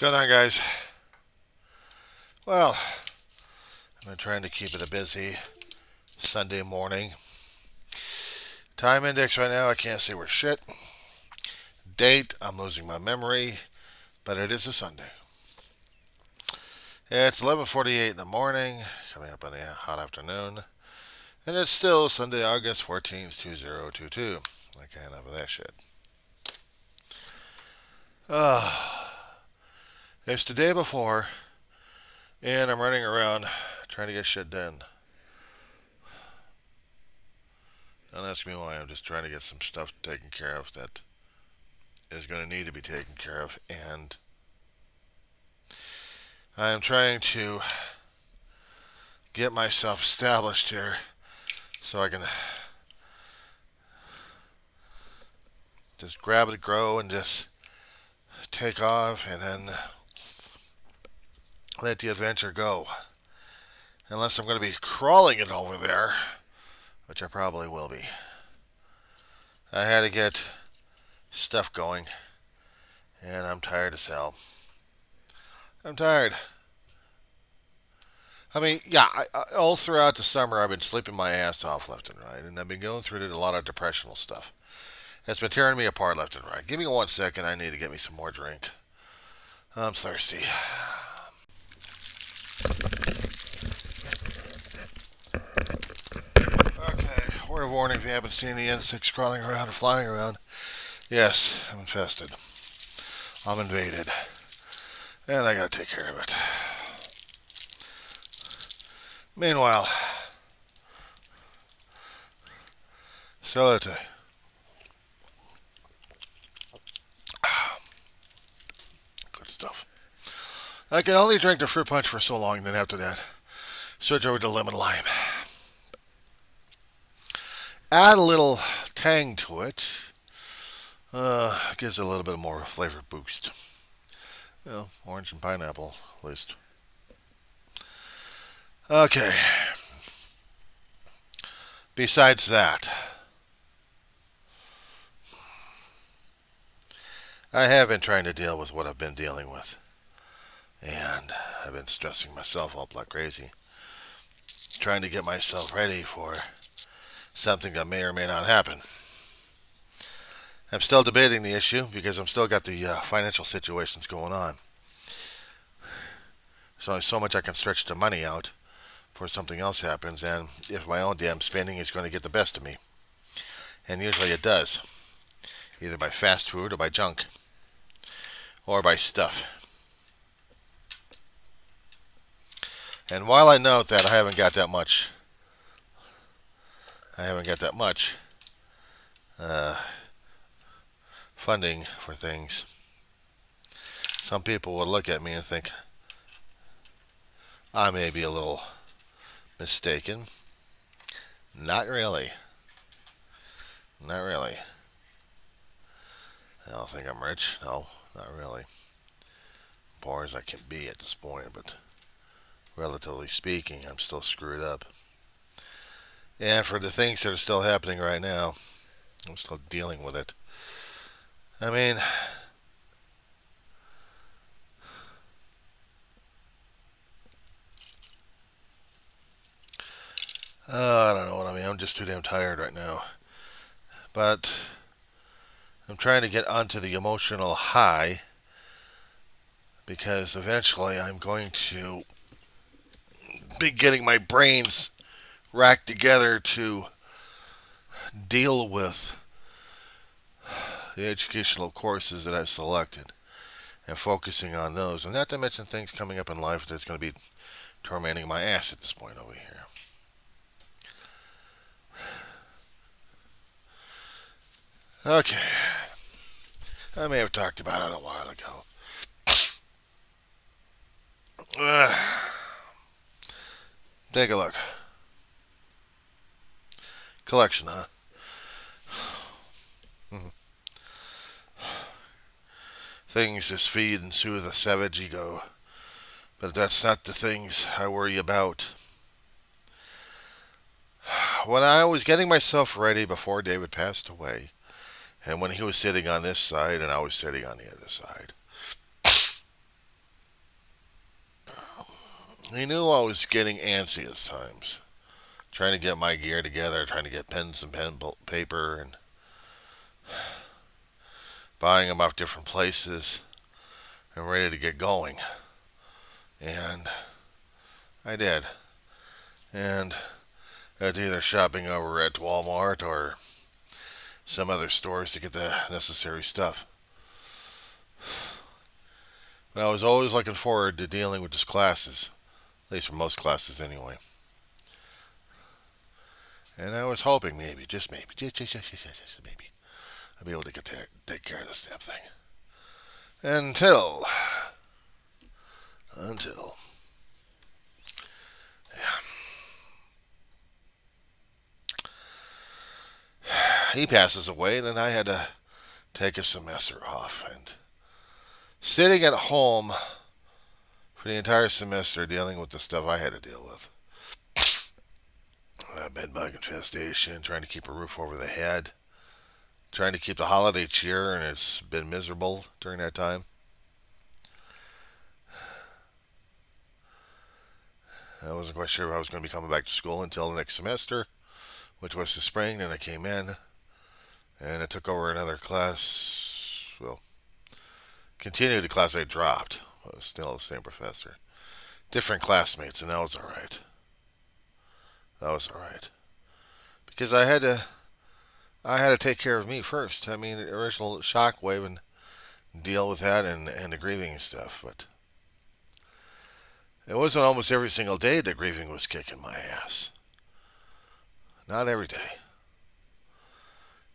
going on, guys? Well, I've been trying to keep it a busy Sunday morning. Time index right now, I can't say we're shit. Date, I'm losing my memory, but it is a Sunday. It's 11:48 in the morning, coming up on the hot afternoon, and it's still Sunday, August 14th, 2022. I can't have that shit. It's the day before, and I'm running around trying to get shit done. Don't ask me why. I'm just trying to get some stuff taken care of that is going to need to be taken care of, and I'm trying to get myself established here so I can just grab it, grow, and just take off, and then let the adventure go. Unless I'm going to be crawling it over there, which I probably will be. I had to get stuff going, and I'm tired as hell. I'm tired. I mean, yeah, all throughout the summer I've been sleeping my ass off left and right, and I've been going through a lot of depressional stuff. It's been tearing me apart left and right. Give me 1 second, I need to get me some more drink. I'm thirsty. Okay, word of warning if you haven't seen the insects crawling around or flying around. Yes, I'm infested. I'm invaded. And I gotta take care of it. Meanwhile, salute. Good stuff. I can only drink the fruit punch for so long, then after that, switch over to lemon lime. Add a little tang to it. Gives it a little bit more flavor boost. You know, orange and pineapple, at least. Okay. Besides that, I have been trying to deal with what I've been dealing with. And I've been stressing myself up like crazy. Trying to get myself ready for something that may or may not happen. I'm still debating the issue because I'm still got the financial situations going on. There's only so much I can stretch the money out before something else happens, and if my own damn spending is going to get the best of me. And usually it does. Either by fast food or by junk. Or by stuff. And while I note that I haven't got that much funding for things, some people would look at me and think I may be a little mistaken. Not really. Not really. I don't think I'm rich. No, not really. Poor as I can be at this point, but relatively speaking, I'm still screwed up. And for the things that are still happening right now, I'm still dealing with it. I mean, I don't know what I mean. I'm just too damn tired right now. But I'm trying to get onto the emotional high because eventually I'm going to be getting my brains racked together to deal with the educational courses that I selected and focusing on those, and not to mention things coming up in life that's going to be tormenting my ass at this point over here. Okay. I may have talked about it a while ago. Take a look. Collection, huh? Things just feed and soothe a savage ego. But that's not the things I worry about. When I was getting myself ready before David passed away, and when he was sitting on this side and I was sitting on the other side, He knew I was getting antsy at times, trying to get my gear together, trying to get pens and paper, and buying them off different places, and ready to get going. And I did. And I was either shopping over at Walmart or some other stores to get the necessary stuff. But I was always looking forward to dealing with his classes, at least for most classes anyway. And I was hoping maybe, just maybe, just maybe, I'd be able to take care of this damn thing. Until, yeah, he passes away, and then I had to take a semester off. And sitting at home for the entire semester dealing with the stuff I had to deal with. Bedbug infestation, trying to keep a roof over the head, trying to keep the holiday cheer, and it's been miserable during that time. I wasn't quite sure if I was going to be coming back to school until the next semester, which was the spring. Then I came in, and I took over another class. Well, continued the class I dropped. I was still the same professor. Different classmates, and that was alright. Because I had to take care of me first. I mean, the original shockwave and deal with that and the grieving and stuff. But it wasn't almost every single day that grieving was kicking my ass. Not every day.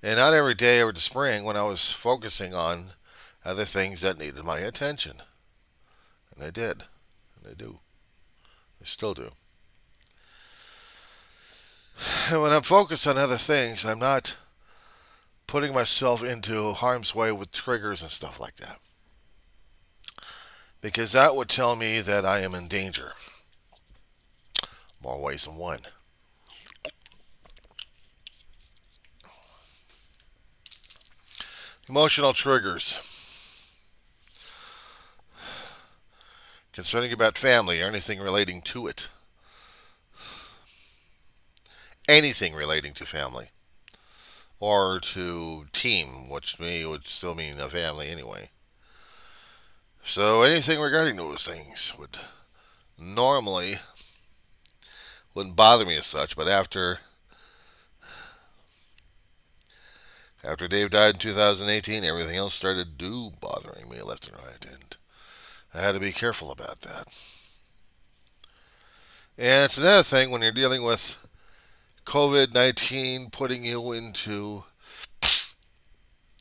And not every day over the spring when I was focusing on other things that needed my attention. And they did. And they do. They still do. And when I'm focused on other things, I'm not putting myself into harm's way with triggers and stuff like that. Because that would tell me that I am in danger. More ways than one. Emotional triggers. Concerning about family or anything relating to it. Anything relating to family. Or to team, which to me would still mean a family anyway. So anything regarding those things would normally wouldn't bother me as such, but after Dave died in 2018, everything else started bothering me left and right, and I had to be careful about that. And it's another thing when you're dealing with COVID-19 putting you into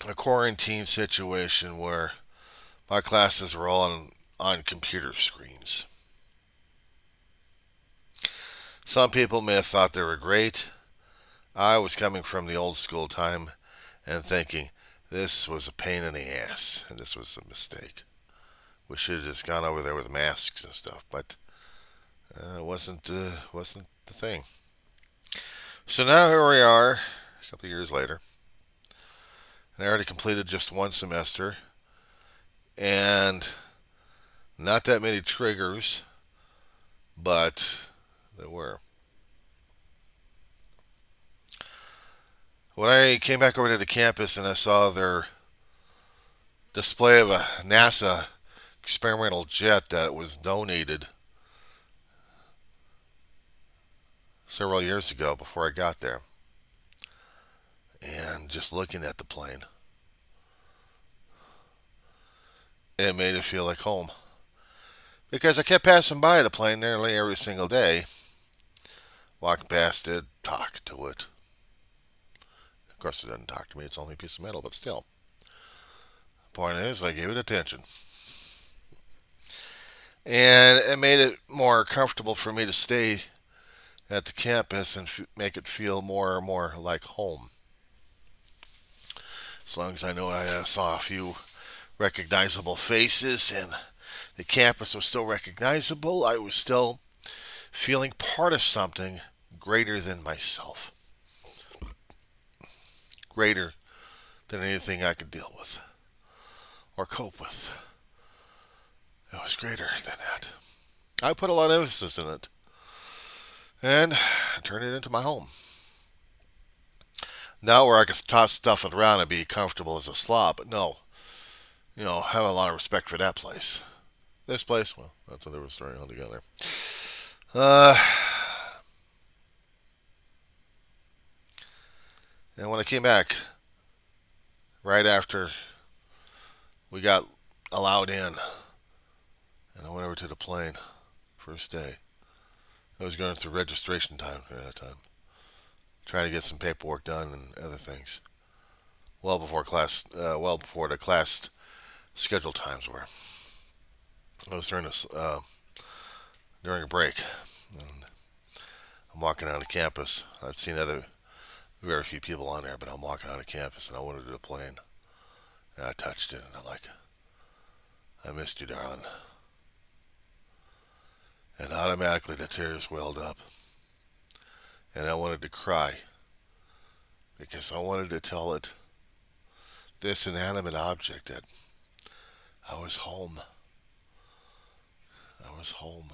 a quarantine situation where my classes were all on computer screens. Some people may have thought they were great. I was coming from the old school time and thinking this was a pain in the ass and this was a mistake. We should have just gone over there with masks and stuff, but it wasn't the thing. So now here we are, a couple of years later, and I already completed just one semester, and not that many triggers, but there were. When I came back over to the campus and I saw their display of a NASA experimental jet that was donated several years ago before I got there, and just looking at the plane, it made it feel like home. Because I kept passing by the plane nearly every single day, walking past it, talk to it. Of course, it doesn't talk to me, it's only a piece of metal, but still. The point is, I gave it attention. And it made it more comfortable for me to stay at the campus and make it feel more and more like home. As long as I know I saw a few recognizable faces and the campus was still recognizable, I was still feeling part of something greater than myself. Greater than anything I could deal with or cope with. It was greater than that. I put a lot of emphasis in it and turned it into my home. Not where I could toss stuff around and be comfortable as a slob, but no, have a lot of respect for that place. This place, well, that's another story altogether. Uh, and when I came back, right after we got allowed in, and I went over to the plane, first day. I was going through registration time at that time, trying to get some paperwork done and other things. Well before the class scheduled times were. I was during a break, and I'm walking on the campus. I've seen very few people on there, but I'm walking on the campus, and I went to the plane, and I touched it, and I'm like, I missed you, darling. And automatically the tears welled up, and I wanted to cry because I wanted to tell it, this inanimate object, that I was home. I was home.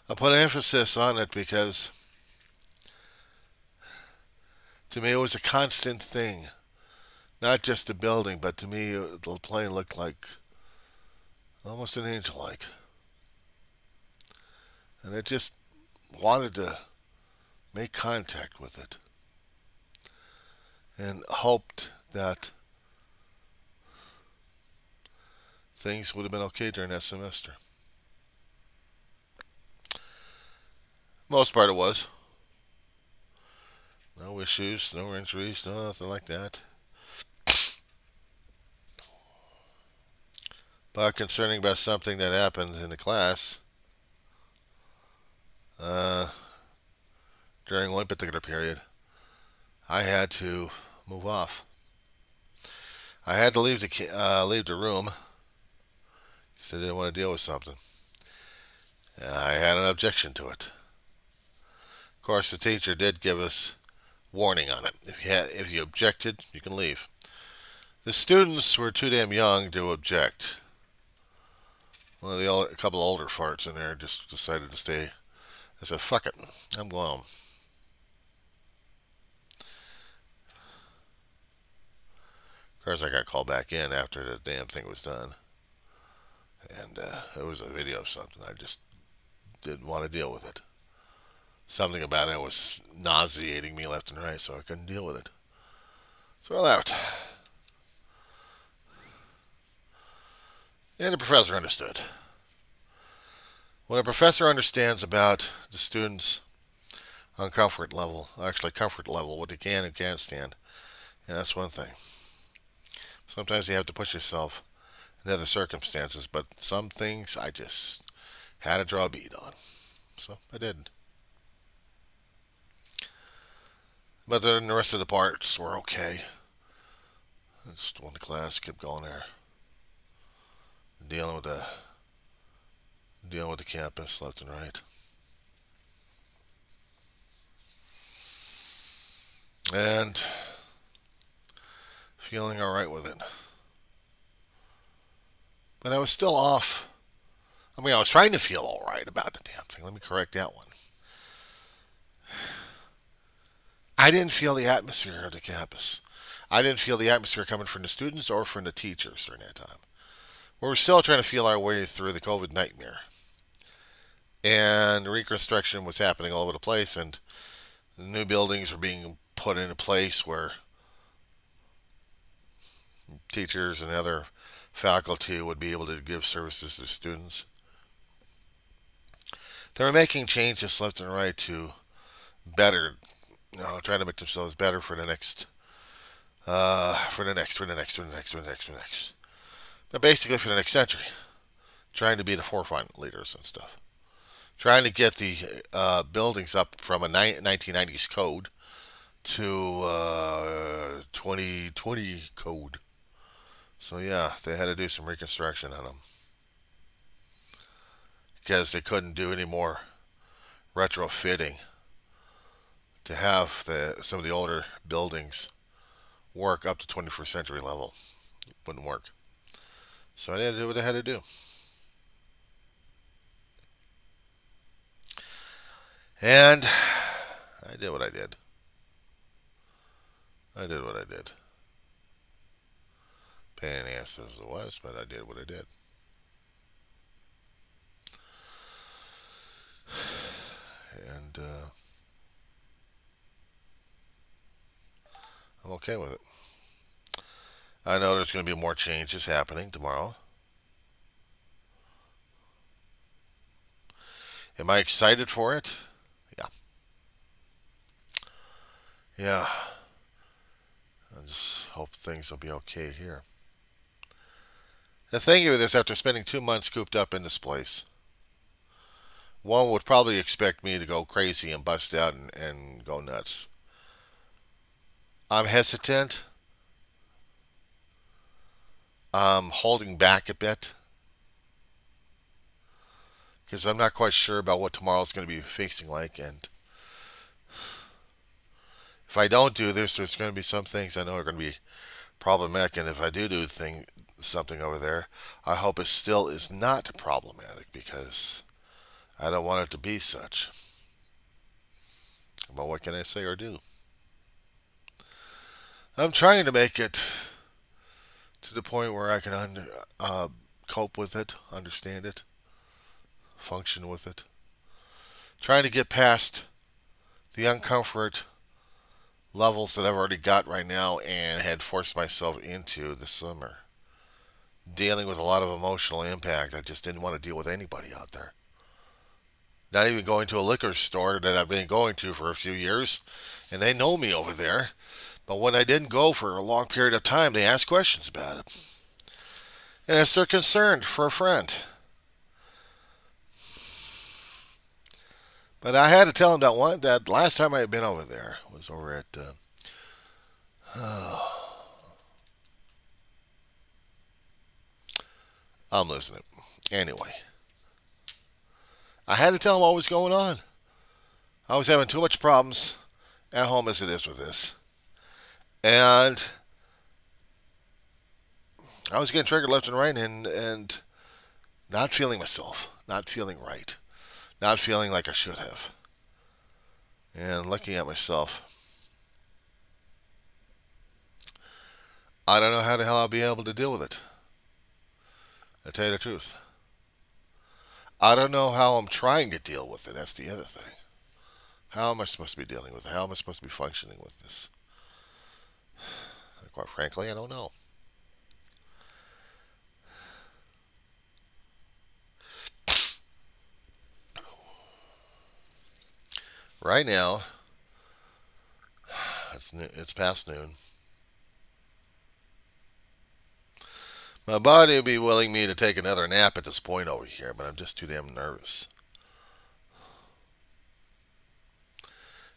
I put emphasis on it because to me it was a constant thing. Not just the building, but to me the plane looked like almost an angel like. And I just wanted to make contact with it and hoped that things would have been okay during that semester. Most part it was. No issues, no injuries, no nothing like that. But concerning about something that happened in the class uh, during one particular period, I had to move off. I had to leave the room because I didn't want to deal with something. I had an objection to it. Of course, the teacher did give us warning on it. If you objected, you can leave. The students were too damn young to object. A couple of older farts in there just decided to stay. I said, "Fuck it, I'm going home." Of course, I got called back in after the damn thing was done, and it was a video of something. I just didn't want to deal with it. Something about it was nauseating me left and right, so I couldn't deal with it. So I left. And the professor understood. When a professor understands about the students' comfort level, what they can and can't stand, and that's one thing. Sometimes you have to push yourself in other circumstances, but some things I just had to draw a bead on. So I did. But then the rest of the parts were okay. I just went to class, kept going there, dealing with the campus left and right, and feeling all right with it. But I was still off. I mean, I was trying to feel all right about the damn thing. Let me correct that one. I didn't feel the atmosphere of the campus. I didn't feel the atmosphere coming from the students or from the teachers during that time. We were still trying to feel our way through the COVID nightmare. And reconstruction was happening all over the place, and new buildings were being put into place where teachers and other faculty would be able to give services to students. They were making changes left and right to better, trying to make themselves better for the next, for the next, for the next, for the next, for the next, for the next. But basically for the next century, trying to be the forefront leaders and stuff. Trying to get the buildings up from a 1990s code to 2020 code. So yeah, they had to do some reconstruction on them because they couldn't do any more retrofitting to have some of the older buildings work up to 21st century level. It wouldn't work. So they had to do what they had to do. And I did what I did. I did what I did. Pain in the ass as it was, but I did what I did. And I'm okay with it. I know there's going to be more changes happening tomorrow. Am I excited for it? Yeah. Yeah. I just hope things will be okay here. The thing of it is, after spending 2 months cooped up in this place, one would probably expect me to go crazy and bust out and go nuts. I'm hesitant. I'm holding back a bit because I'm not quite sure about what tomorrow's going to be facing like. And if I don't do this, there's going to be some things I know are going to be problematic. And if I do something over there, I hope it still is not problematic because I don't want it to be such. But what can I say or do? I'm trying to make it to the point where I can cope with it, understand it, function with it. Trying to get past the uncomfort levels that I've already got right now and had forced myself into this summer. Dealing with a lot of emotional impact. I just didn't want to deal with anybody out there. Not even going to a liquor store that I've been going to for a few years, and they know me over there. But when I didn't go for a long period of time, they ask questions about it. And it's their concern for a friend. But I had to tell them that last time I had been over there was over at I'm losing it. Anyway, I had to tell them what was going on. I was having too much problems at home as it is with this. And I was getting triggered left and right and not feeling myself, not feeling right, not feeling like I should have. And looking at myself, I don't know how the hell I'll be able to deal with it. I tell you the truth. I don't know how I'm trying to deal with it. That's the other thing. How am I supposed to be dealing with it? How am I supposed to be functioning with this? And quite frankly, I don't know. Right now, it's past noon. My body would be willing me to take another nap at this point over here, but I'm just too damn nervous.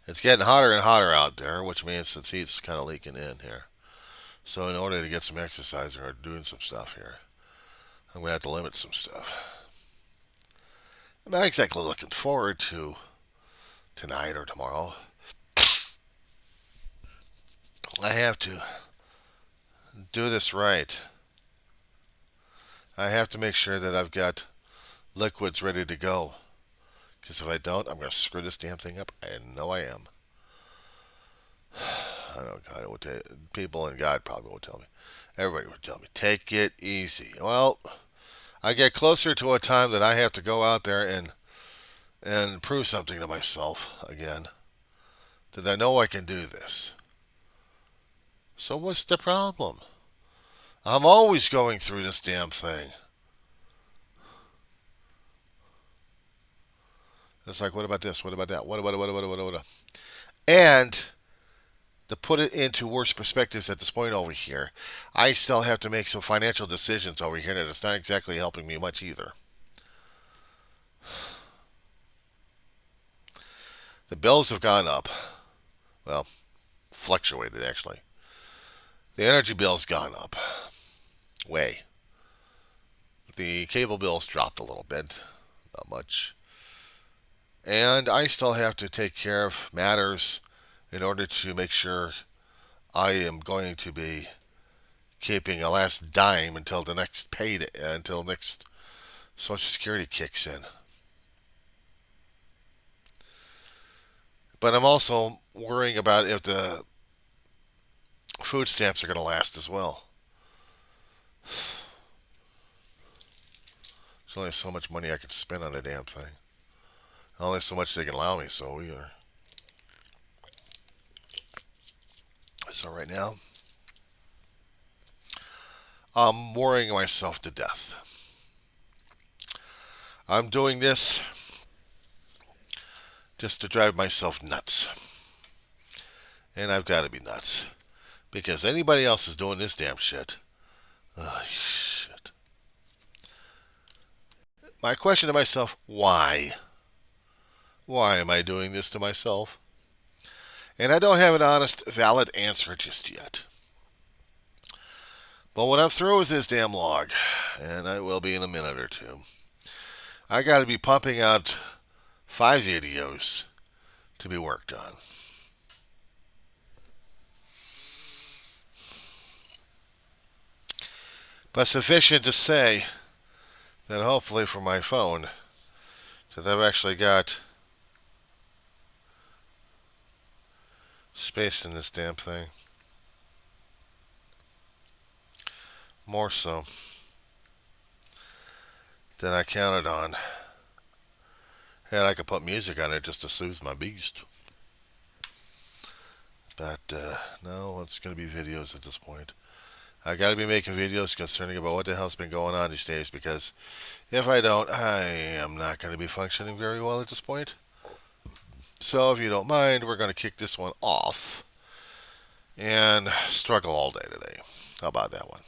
It's getting hotter and hotter out there, which means the heat's kind of leaking in here. So in order to get some exercise or doing some stuff here, I'm going to have to limit some stuff. I'm not exactly looking forward to tonight or tomorrow. I have to do this right. I have to make sure that I've got liquids ready to go. Because if I don't, I'm going to screw this damn thing up. I know I am. I know God would tell people, and God probably would tell me. Everybody would tell me, take it easy. Well, I get closer to a time that I have to go out there and prove something to myself again. That I know I can do this. So what's the problem? I'm always going through this damn thing. It's like, what about this? What about that? What? And to put it into worse perspectives at this point over here, I still have to make some financial decisions over here that it's not exactly helping me much either. The bills have gone up. Well, fluctuated actually. The energy bill's gone up. Way. The cable bill's dropped a little bit. Not much. And I still have to take care of matters in order to make sure I am going to be keeping a last dime until the next payday, until next Social Security kicks in. But I'm also worrying about if the food stamps are going to last as well. There's only so much money I can spend on a damn thing. Only so much they can allow me, so we are. So right now, I'm worrying myself to death. I'm doing this just to drive myself nuts. And I've got to be nuts. Because anybody else is doing this damn shit. Oh, shit. My question to myself, why? Why am I doing this to myself? And I don't have an honest, valid answer just yet. But when I'm through with this damn log, and I will be in a minute or two, I got to be pumping out 5 videos to be worked on. But sufficient to say that hopefully for my phone, that I've actually got space in this damn thing. More so than I counted on. And I could put music on it just to soothe my beast. But no, it's going to be videos at this point. I got to be making videos concerning about what the hell's been going on these days, because if I don't, I am not going to be functioning very well at this point. So if you don't mind, we're going to kick this one off and struggle all day today. How about that one?